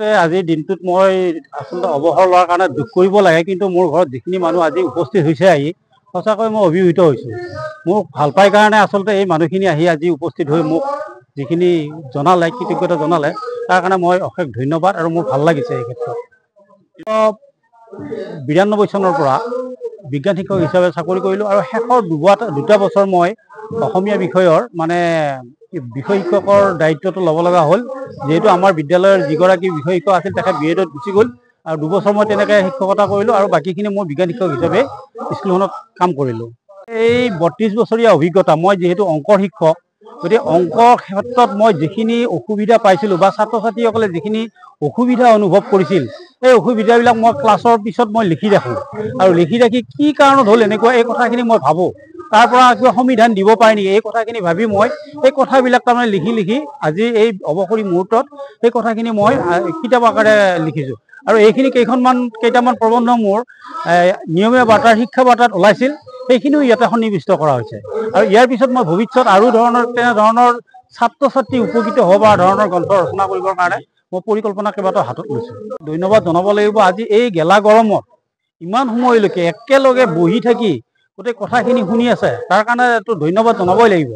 আচলতে আজিৰ দিনটোত মই আচলতে অৱসৰ লোৱাৰ কাৰণে দুখ কৰিব লাগে, কিন্তু মোৰ ঘৰত যিখিনি মানুহ আজি উপস্থিত হৈছে আহি সঁচাকৈ মই অভিভূত হৈছোঁ। মোক ভাল পাই কাৰণে আচলতে এই মানুহখিনি আহি আজি উপস্থিত হৈ মোক যিখিনি জনালে, কৃতজ্ঞতা জনালে, তাৰ কাৰণে মই অশেষ ধন্যবাদ আৰু মোৰ ভাল লাগিছে। এই ক্ষেত্ৰত 92 চনৰ পৰা বিজ্ঞান শিক্ষক হিচাপে চাকৰি কৰিলোঁ আৰু শেষৰ দুটা বছৰ মই অসমীয়া বিষয়ৰ মানে বিষয় শিক্ষকৰ দায়িত্বটো ল'ব লগা হ'ল, যিহেতু আমাৰ বিদ্যালয়ৰ যিগৰাকী বিষয় শিক্ষক আছিল তেখেত BEdত গুচি গ'ল আৰু 2 বছৰ মই তেনেকৈ শিক্ষকতা কৰিলোঁ আৰু বাকীখিনি মই বিজ্ঞান শিক্ষক হিচাপে স্কুলখনত কাম কৰিলোঁ। এই 32 বছৰীয়া অভিজ্ঞতা, মই যিহেতু অংকৰ শিক্ষক, গতিকে অংকৰ ক্ষেত্ৰত মই যিখিনি অসুবিধা পাইছিলোঁ বা ছাত্ৰ ছাত্ৰীসকলে যিখিনি অসুবিধা অনুভৱ কৰিছিল, এই অসুবিধাবিলাক মই ক্লাছৰ পিছত মই লিখি ৰাখোঁ আৰু লিখি ৰাখি কি কাৰণত হ'ল এনেকুৱা এই কথাখিনি মই ভাবোঁ, তাৰ পৰা কিবা সমাধান দিব পাৰে নেকি এই কথাখিনি ভাবি মই এই কথাবিলাক তাৰমানে লিখি আজি এই অৱসৰী মুহূৰ্তত সেই কথাখিনি মই কিতাপ আকাৰে লিখিছোঁ। আৰু এইখিনি কেইটামান প্ৰবন্ধ মোৰ নিয়মীয়া বাৰ্তাৰ শিক্ষা বাৰ্তাত ওলাইছিল, সেইখিনিও ইয়াতে সন্নিৱিষ্ট কৰা হৈছে। আৰু ইয়াৰ পিছত মই ভৱিষ্যত আৰু তেনেধৰণৰ ছাত্ৰ ছাত্ৰী উপকৃত হ'ব পৰা ধৰণৰ গ্ৰন্থ ৰচনা কৰিবৰ কাৰণে মই পৰিকল্পনা কেইবাটাও হাতত লৈছোঁ। ধন্যবাদ জনাব লাগিব আজি এই গেলা গৰমত ইমান সময়লৈকে একেলগে বহি থাকি গোটেই কথাখিনি শুনি আছে, তাৰ কাৰণে ধন্যবাদ জনাবই লাগিব।